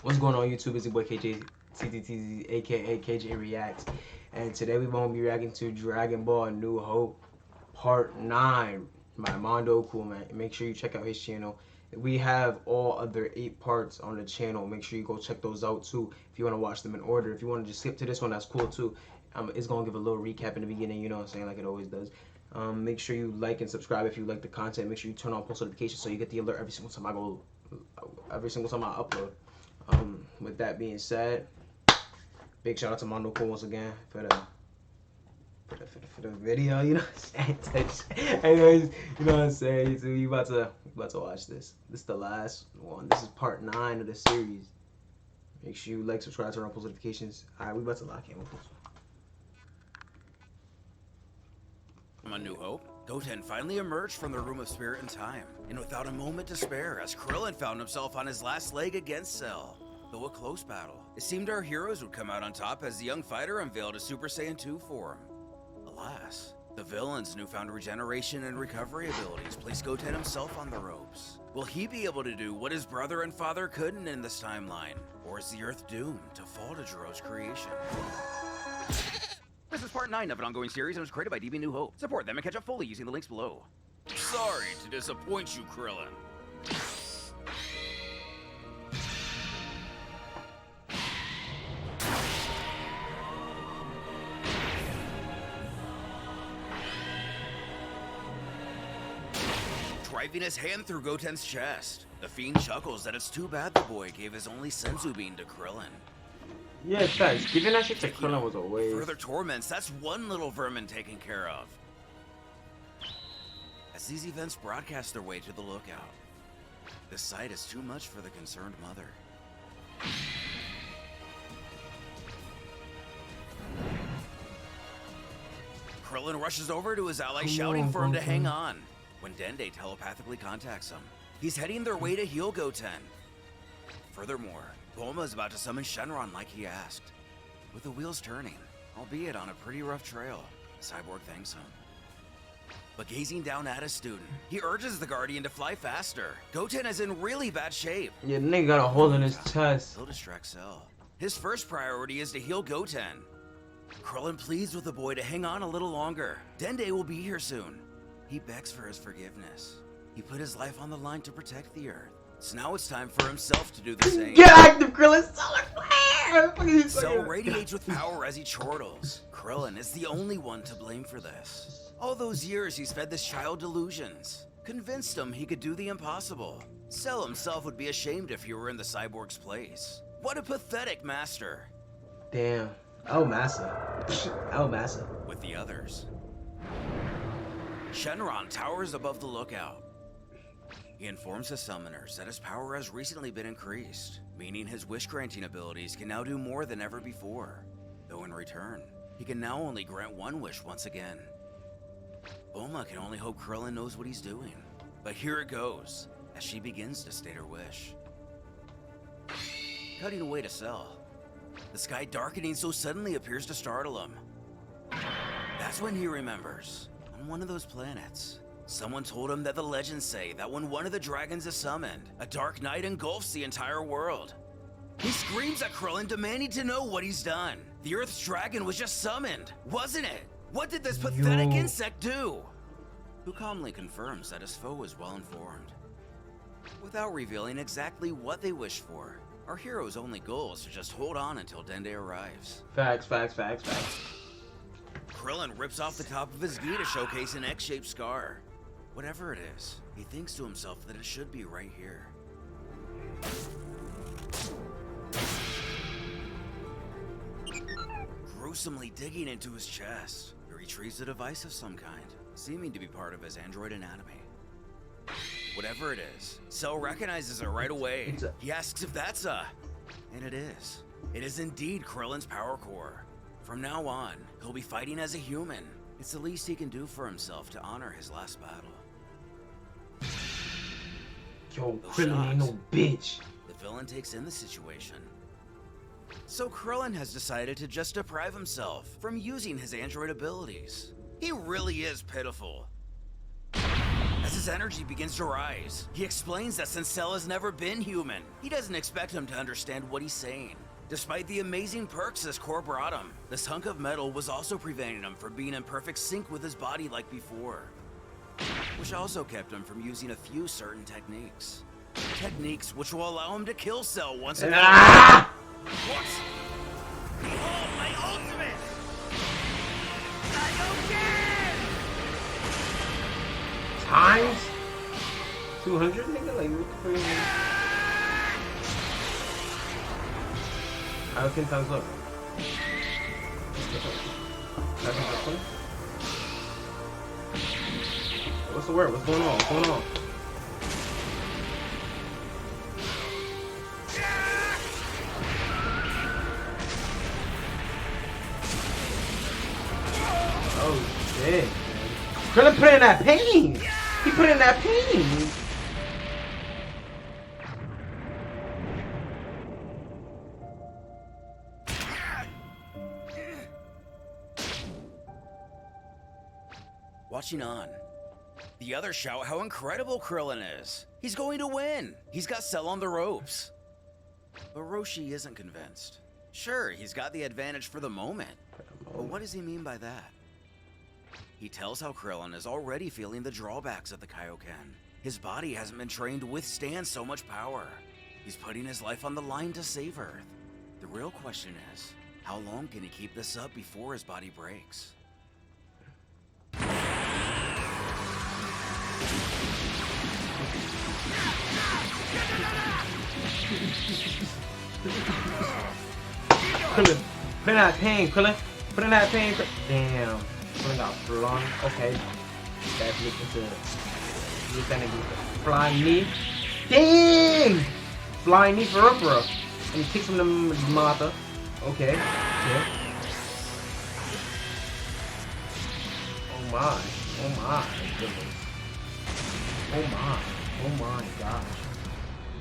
What's going on YouTube? It's your boy KJ TTTZ aka KJ Reacts, and today we won't be reacting to Dragon Ball New Hope Part 9 by Mondo Cool, man. Make sure you check out his channel. We have all other 8 parts on the channel. Make sure you go check those out too if you want to watch them in order. If you want to just skip to this one, that's cool too. It's going to give a little recap in the beginning, you know what I'm saying, like it always does. Make sure you like and subscribe if you like the content. Make sure you turn on post notifications so you get the alert every single time I upload. With that being said, big shout out to Mondo Cool once again for the video. You know what I'm saying? Anyways, you know what I'm saying? So you about to watch this. This is the last one. This is part 9 of the series. Make sure you like, subscribe, turn on post notifications. All right, we about to lock in with this one. A New Hope, Goten finally emerged from the Room of Spirit and Time, and without a moment to spare, as Krillin found himself on his last leg against Cell. Though a close battle, it seemed our heroes would come out on top as the young fighter unveiled a Super Saiyan 2 form. Alas, the villain's newfound regeneration and recovery abilities placed Goten himself on the ropes. Will he be able to do what his brother and father couldn't in this timeline, or is the Earth doomed to fall to Jiro's creation? This is part 9 of an ongoing series and was created by DB New Hope. Support them and catch up fully using the links below. Sorry to disappoint you, Krillin. Driving his hand through Goten's chest, the Fiend chuckles that it's too bad the boy gave his only senzu bean to Krillin. Yeah, it does. Giving that shit to Krillin was a waste. Further torments, that's one little vermin taken care of. As these events broadcast their way to the lookout, the sight is too much for the concerned mother. Krillin rushes over to his ally, shouting for him to hang on. When Dende telepathically contacts him, he's heading their way to heal Goten. Furthermore, Bulma is about to summon Shenron like he asked. With the wheels turning, albeit on a pretty rough trail, Cyborg thanks him. But gazing down at his student, he urges the Guardian to fly faster. Goten is in really bad shape. Yeah, the nigga got a hole in his chest. He'll distract Cell. His first priority is to heal Goten. Krillin pleads with the boy to hang on a little longer. Dende will be here soon. He begs for his forgiveness. He put his life on the line to protect the Earth. So now it's time for himself to do the same. Get active, Krillin! Cell radiates with power as he chortles. Krillin is the only one to blame for this. All those years he's fed this child delusions. Convinced him he could do the impossible. Cell himself would be ashamed if he were in the cyborg's place. What a pathetic master. Damn. El Massa. El Massa. With the others, Shenron towers above the lookout. He informs the summoners that his power has recently been increased, meaning his wish-granting abilities can now do more than ever before. Though in return, he can now only grant one wish once again. Bulma can only hope Krillin knows what he's doing. But here it goes, as she begins to state her wish. Cutting away to Cell. The sky darkening so suddenly appears to startle him. That's when he remembers. On one of those planets, someone told him that the legends say that when one of the dragons is summoned, a dark night engulfs the entire world. He screams at Krillin, demanding to know what he's done. The Earth's dragon was just summoned, wasn't it? What did this pathetic insect do? Who calmly confirms that his foe is well informed. Without revealing exactly what they wish for, our hero's only goal is to just hold on until Dende arrives. Facts. Krillin rips off the top of his gi to showcase an X-shaped scar. Whatever it is, he thinks to himself that it should be right here. Gruesomely digging into his chest, he retrieves a device of some kind, seeming to be part of his android anatomy. Whatever it is, Cell recognizes it right away. He asks if that's and it is. It is indeed Krillin's power core. From now on, he'll be fighting as a human. It's the least he can do for himself to honor his last battle. Yo, Krillin ain't no bitch. The villain takes in the situation. So Krillin has decided to just deprive himself from using his android abilities. He really is pitiful. As his energy begins to rise, he explains that since Cell has never been human, he doesn't expect him to understand what he's saying. Despite the amazing perks this core brought him, this hunk of metal was also preventing him from being in perfect sync with his body like before. Which also kept him from using a few certain techniques. Techniques which will allow him to kill Cell once and for all. What? Behold my ultimate! Goten! Times 200, nigga? Like, what the fuck? How 10 times what? What's the word? What's going on? What's going on? Oh shit. Krillin put in that pain! He put in that pain! Watching on, the others shout how incredible Krillin is. He's going to win. He's got Cell on the ropes. But Roshi isn't convinced. Sure, he's got the advantage for the moment. But what does he mean by that? He tells how Krillin is already feeling the drawbacks of the Kaioken. His body hasn't been trained to withstand so much power. He's putting his life on the line to save Earth. The real question is, how long can he keep this up before his body breaks? Krillin, put in that pain, Krillin. Put in that pain. Damn. Krillin got flung. Okay. That's looking to get that nigga flying knee. Dang! Flying knee for real. And he kicks him in the mother. Okay. Yeah. Oh my. Oh my goodness. Oh my gosh.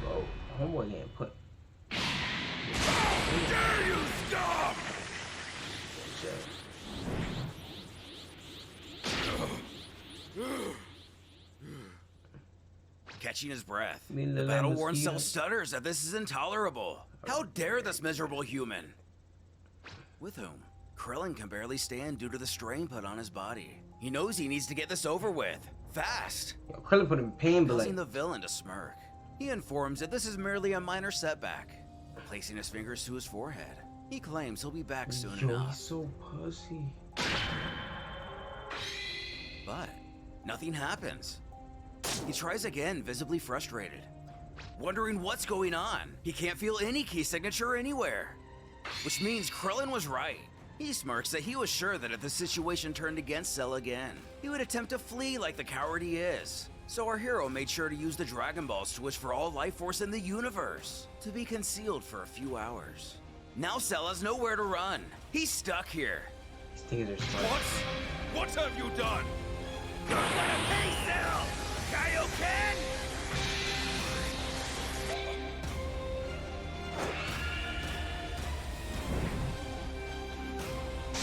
Bro, homeboy getting put. How dare you stop! Catching his breath, the battle-worn Cell stutters that this is intolerable. How dare this miserable human? With whom Krillin can barely stand due to the strain put on his body. He knows he needs to get this over with, fast. Yo, Krillin put him in pain, but causing the villain to smirk. He informs that this is merely a minor setback. Placing his fingers to his forehead, he claims he'll be back soon enough. He's so pussy. But nothing happens. He tries again, visibly frustrated. Wondering what's going on. He can't feel any key signature anywhere. Which means Krillin was right. He smirks that he was sure that if the situation turned against Cell again, he would attempt to flee like the coward he is. So our hero made sure to use the Dragon Balls to wish for all life force in the universe to be concealed for a few hours. Now Cell has nowhere to run. He's stuck here. These things are smart. What have you done? Don't let him be, Cell! Kaioken!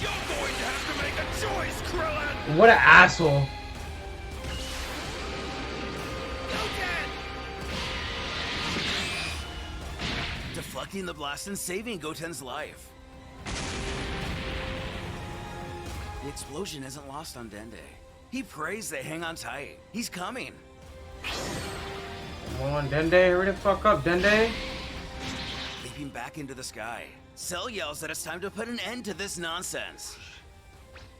You're going to have to make a choice, Krillin! What an asshole. Deflecting the blast and saving Goten's life. The explosion isn't lost on Dende. He prays they hang on tight. He's coming. Come on, Dende, hurry the fuck up, Dende. Leaping back into the sky, Cell yells that it's time to put an end to this nonsense.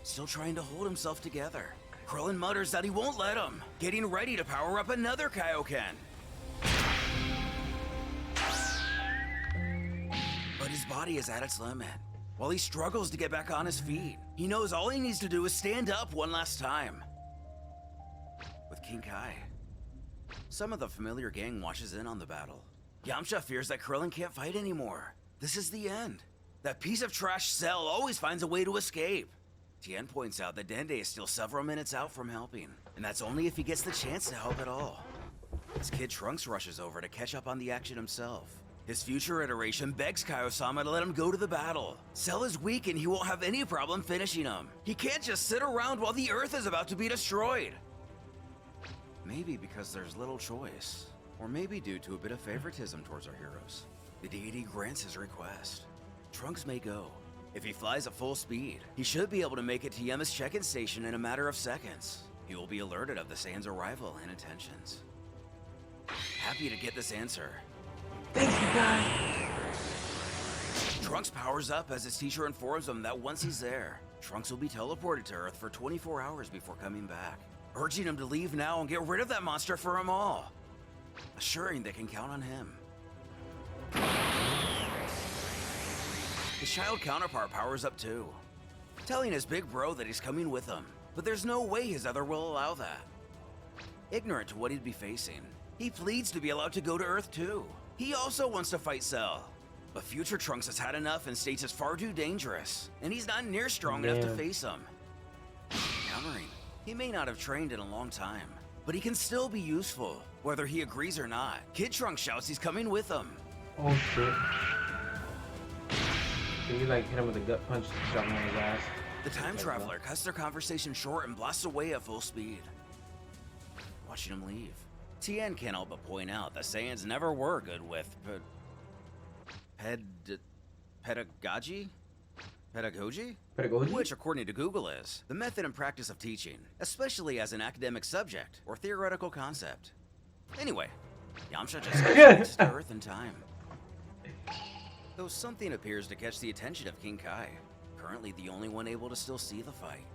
Still trying to hold himself together, Krillin mutters that he won't let him, getting ready to power up another Kaioken. But his body is at its limit. While he struggles to get back on his feet, he knows all he needs to do is stand up one last time. With King Kai, some of the familiar gang watches in on the battle. Yamcha fears that Krillin can't fight anymore. This is the end. That piece of trash Cell always finds a way to escape. Tien points out that Dende is still several minutes out from helping, and that's only if he gets the chance to help at all. His kid Trunks rushes over to catch up on the action himself. His future iteration begs Kaiosama to let him go to the battle. Cell is weak and he won't have any problem finishing him. He can't just sit around while the Earth is about to be destroyed. Maybe because there's little choice, or maybe due to a bit of favoritism towards our heroes. The deity grants his request. Trunks may go. If he flies at full speed, he should be able to make it to Yema's check-in station in a matter of seconds. He will be alerted of the Saiyans' arrival and intentions. Happy to get this answer. Thank you, guys. Trunks powers up as his teacher informs him that once he's there, Trunks will be teleported to Earth for 24 hours before coming back, urging him to leave now and get rid of that monster for them all, assuring they can count on him. His child counterpart powers up too, telling his big bro that he's coming with him, but there's no way his other will allow that. Ignorant to what he'd be facing, he pleads to be allowed to go to Earth too. He also wants to fight Cell, but future Trunks has had enough and states it's far too dangerous, and he's not near strong enough to face him. Countering, he may not have trained in a long time, but he can still be useful, whether he agrees or not. Kid Trunks shouts he's coming with him. Oh shit. Can you like hit him with a gut punch, shove him on his ass? The time traveler cuts their conversation short and blasts away at full speed. Watching him leave, Tien can't help but point out that Saiyans never were good with pedagogy? Pedagogy? Pedagogy? Which, according to Google, is the method and practice of teaching, especially as an academic subject or theoretical concept. Anyway, Yamcha just gets to Earth in time. Though something appears to catch the attention of King Kai, currently the only one able to still see the fight.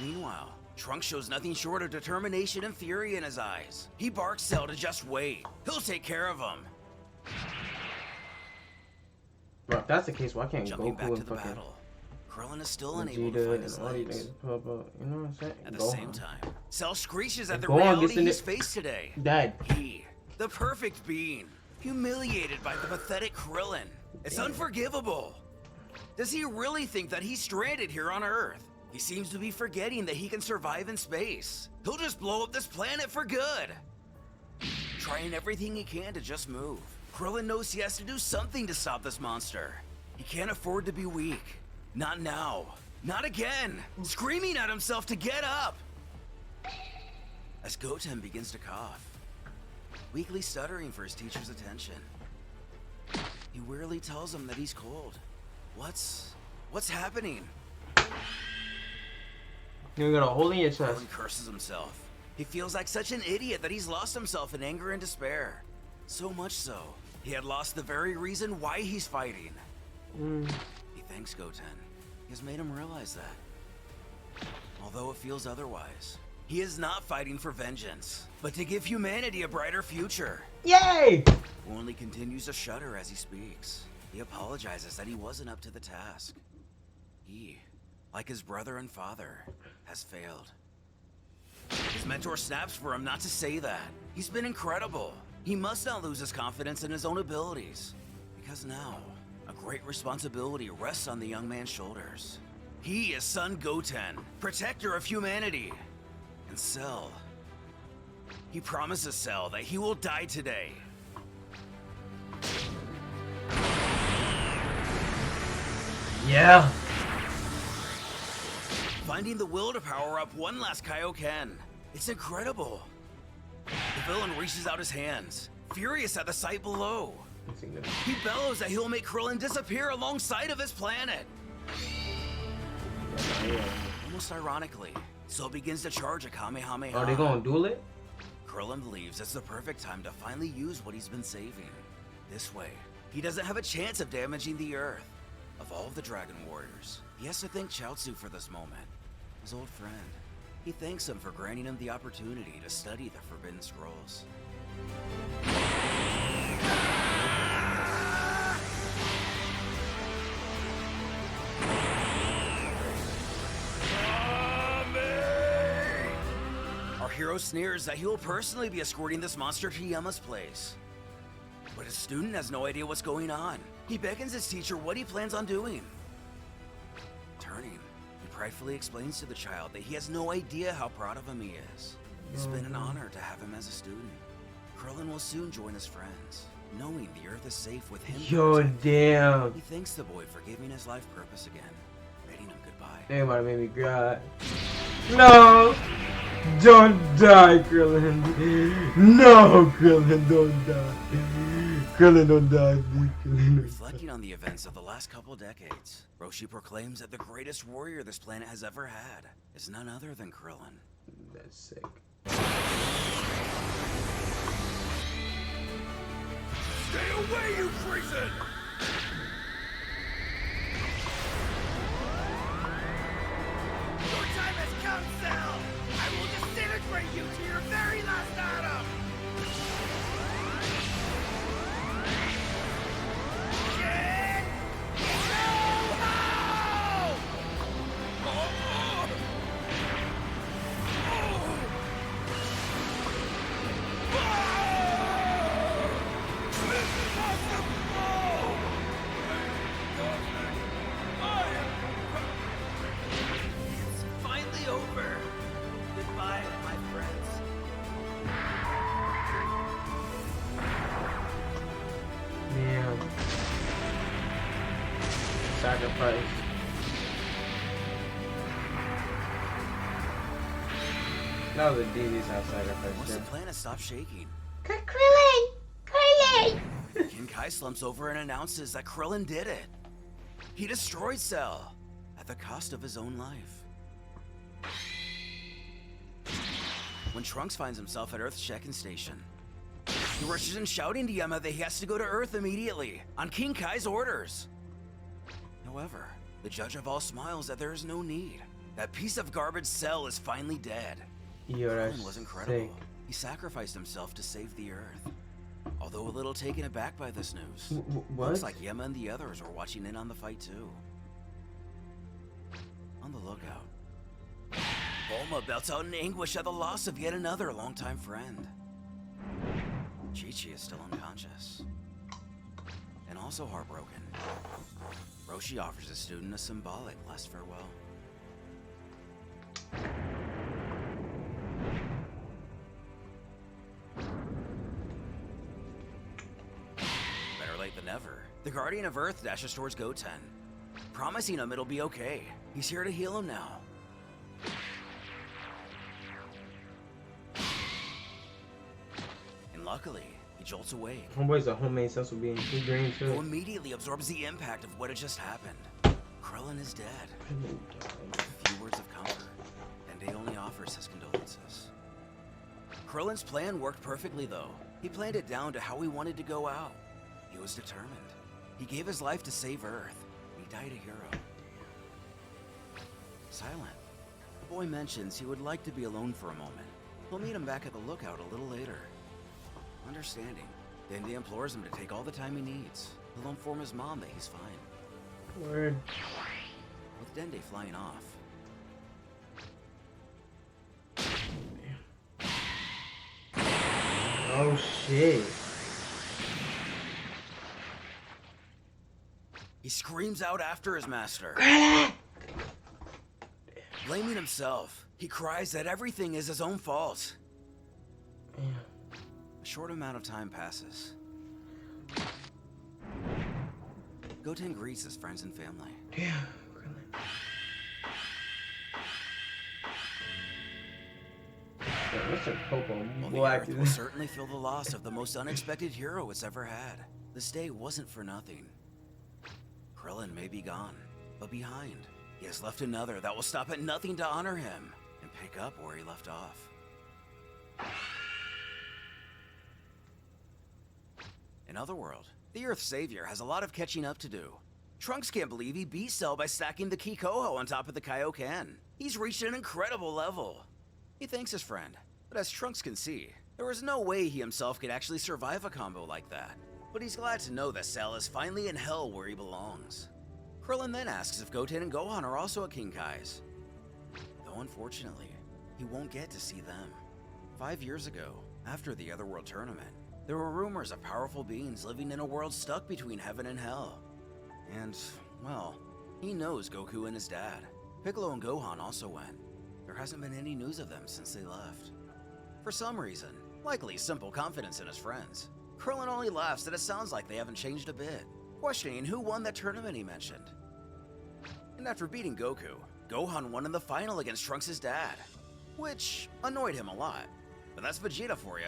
Meanwhile, Trunks shows nothing short of determination and fury in his eyes. He barks Cell to just wait. He'll take care of him. Bro, if that's the case, why can't Jumping Goku back and to the fucking battle, Krillin is still unable to Vegeta find his and all these legs. niggas pop up? You know what I'm saying? At the Gohan. same time, Cell screeches at the Gohan reality gets in he's it- faced today. Dad. He, the perfect being, humiliated by the pathetic Krillin. It's Damn. unforgivable. Does he really think that he's stranded here on Earth? He seems to be forgetting that he can survive in space. He'll just blow up this planet for good. Trying everything he can to just move, Krillin knows he has to do something to stop this monster. He can't afford to be weak. Not now. Not again. Screaming at himself to get up. As Goten begins to cough, weakly stuttering for his teacher's attention. He wearily tells him that he's cold. What's happening? You got a hole in your chest. Krillin curses himself. He feels like such an idiot that he's lost himself in anger and despair. So much so, he had lost the very reason why he's fighting. He thanks Goten. He has made him realize that. Although it feels otherwise, he is not fighting for vengeance, but to give humanity a brighter future. Yay! Who only continues to shudder as he speaks. He apologizes that he wasn't up to the task. He, like his brother and father, has failed. His mentor snaps for him not to say that. He's been incredible. He must not lose his confidence in his own abilities. Because now, a great responsibility rests on the young man's shoulders. He is son Goten, protector of humanity. And Cell. He promises Cell that he will die today. Yeah. Finding the will to power up one last Kaioken. It's incredible. The villain reaches out his hands, furious at the sight below. He bellows that he'll make Krillin disappear alongside of his planet. Almost ironically, Cell begins to charge a Kamehameha. Are they gonna duel it? Krillin believes it's the perfect time to finally use what he's been saving. This way, he doesn't have a chance of damaging the Earth. Of all of the Dragon Warriors, he has to thank Chaozu for this moment, his old friend. He thanks him for granting him the opportunity to study the Forbidden Scrolls. Our hero sneers that he will personally be escorting this monster to Yama's place. But his student has no idea what's going on. He beckons his teacher what he plans on doing. Turning, he pridefully explains to the child that he has no idea how proud of him he is. It's been an honor to have him as a student. Krillin will soon join his friends, knowing the Earth is safe with him. Yo, damn. He thanks the boy for giving his life purpose again, bidding him goodbye. They might have made me cry. No. Don't die, Krillin. No, Krillin, don't die. Krillin, don't die. Krillin. Reflecting on the events of the last couple decades, Roshi proclaims that the greatest warrior this planet has ever had is none other than Krillin. That's sick. Stay away, you treason! Your time has come, Cell! I will disintegrate you to your very last atom! Get It's finally over. Goodbye, my friends. Damn. Sacrifice. That was a devious sacrifice. Once the planet stopped shaking, Krillin! Krillin! Kinkai slumps over and announces that Krillin did it. He destroyed Cell at the cost of his own life. When Trunks finds himself at Earth's check-in station, he rushes in shouting to Yama that he has to go to Earth immediately, on King Kai's orders. However, the judge of all smiles that there is no need. That piece of garbage Cell is finally dead. Yo, Krillin that's was incredible. sick. He sacrificed himself to save the Earth. Although a little taken aback by this news. What? Looks like Yama and the others were watching in on the fight too. On the lookout, Bulma belts out in anguish at the loss of yet another longtime friend. Chi-Chi is still unconscious. And also heartbroken. Roshi offers the student a symbolic last farewell. Better late than never. The Guardian of Earth dashes towards Goten, promising him it'll be okay. He's here to heal him now. And luckily, he jolts awake. Homeboy's a homemade sense of being too green Who too. immediately absorbs the impact of what had just happened. Krillin is dead. A few words of comfort, and Day only offers his condolences. Krillin's plan worked perfectly though. He planned it down to how he wanted to go out. He was determined. He gave his life to save Earth. He died a hero. Silent. The boy mentions he would like to be alone for a moment. He'll meet him back at the lookout a little later. Understanding, Dende implores him to take all the time he needs. He'll inform his mom that he's fine. Word. With Dende flying off, Oh shit. he screams out after his master. Blaming himself, he cries that everything is his own fault. A short amount of time passes. Goten greets his friends and family. Yeah. Mr. Popo, While boy, the Earth will certainly feel the loss of the most unexpected hero it's ever had. This day wasn't for nothing. Krillin may be gone, but behind, he has left another that will stop at nothing to honor him and pick up where he left off. In Otherworld, the Earth's savior has a lot of catching up to do. Trunks can't believe he beat Cell by stacking the Kikoho on top of the Kaioken. He's reached an incredible level. He thanks his friend, but as Trunks can see, there was no way he himself could actually survive a combo like that. But he's glad to know that Cell is finally in hell where he belongs. Krillin then asks if Goten and Gohan are also at King Kai's. Though unfortunately, he won't get to see them. 5 years ago, after the Otherworld tournament, there were rumors of powerful beings living in a world stuck between heaven and hell. And, well, he knows Goku and his dad. Piccolo and Gohan also went. There hasn't been any news of them since they left. For some reason, likely simple confidence in his friends, Krillin only laughs that it sounds like they haven't changed a bit, questioning who won that tournament he mentioned. And after beating Goku, Gohan won in the final against Trunks' dad. which annoyed him a lot. But that's Vegeta for you.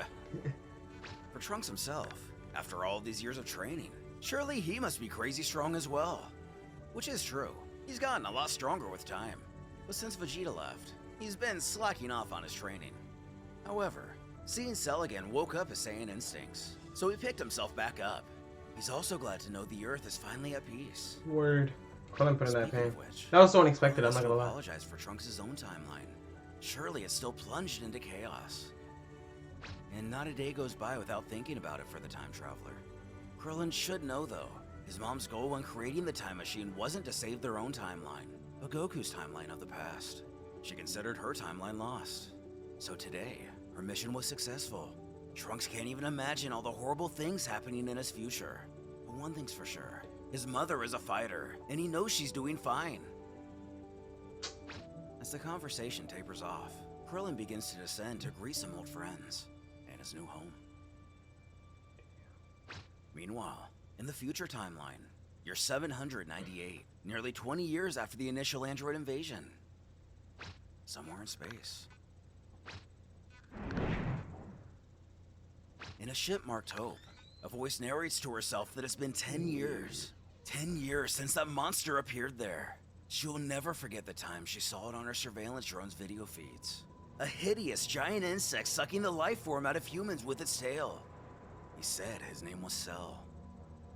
For Trunks himself, after all these years of training, surely he must be crazy strong as well. Which is true. He's gotten a lot stronger with time. But since Vegeta left, he's been slacking off on his training. However, seeing Cell again woke up his Saiyan instincts, so he picked himself back up. He's also glad to know the Earth is finally at peace. Word. Krillin put in that Speaking pain. of which, That was so unexpected, I'm Krillin not gonna lie. apologize for Trunks' own timeline. Surely it's still plunged into chaos. And not a day goes by without thinking about it for the time traveler. Krillin should know though, his mom's goal when creating the time machine wasn't to save their own timeline, but Goku's timeline of the past. She considered her timeline lost. So today, her mission was successful. Trunks can't even imagine all the horrible things happening in his future. But one thing's for sure, his mother is a fighter, and he knows she's doing fine. As the conversation tapers off, Krillin begins to descend to greet some old friends and his new home. Meanwhile, in the future timeline, you're 798, nearly 20 years after the initial android invasion. Somewhere in space. In a ship marked Hope, a voice narrates to herself that it's been 10 years. 10 years since that monster appeared there. She'll never forget the time she saw it on her surveillance drone's video feeds. A hideous giant insect sucking the life form out of humans with its tail. He said his name was Cell.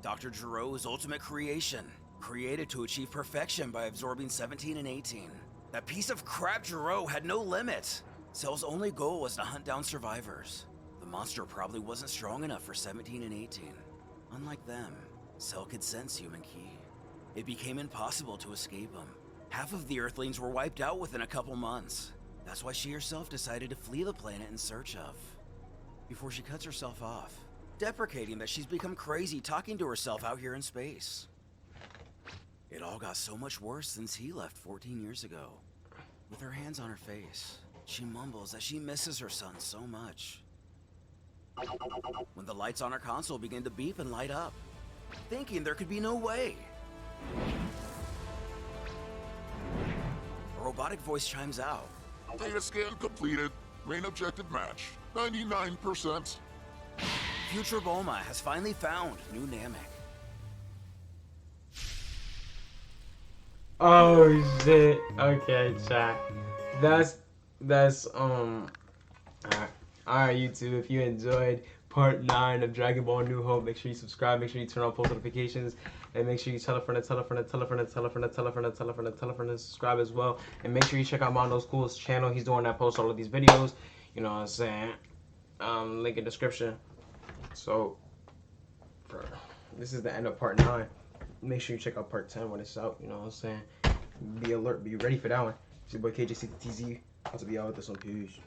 Dr. Giro's ultimate creation, created to achieve perfection by absorbing 17 and 18. That piece of crap Giro had no limit. Cell's only goal was to hunt down survivors. The monster probably wasn't strong enough for 17 and 18. Unlike them, Cell could sense human ki. It became impossible to escape him. Half of the Earthlings were wiped out within a couple months. That's why she herself decided to flee the planet in search of. Before she cuts herself off, deprecating that she's become crazy talking to herself out here in space. It all got so much worse since he left 14 years ago. With her hands on her face, she mumbles that she misses her son so much. When the lights on her console begin to beep and light up, thinking there could be no way. A robotic voice chimes out. Data scan completed. Main objective match. 99%. Future Bulma has finally found new Namek. Oh shit. Okay, chat. That's alright, YouTube. If you enjoyed part 9 of Dragon Ball New Hope, make sure you subscribe, make sure you turn on post notifications, and make sure you tell a friend to subscribe as well. And make sure you check out Mondo's Cool's channel. He's the one that posts all of these videos. You know what I'm saying? Link in description. So this is the end of part 9. Make sure you check out part 10 when it's out. You know what I'm saying? Be alert, be ready for that one. It's your boy KJCTZ. About to be out with this one. Peace.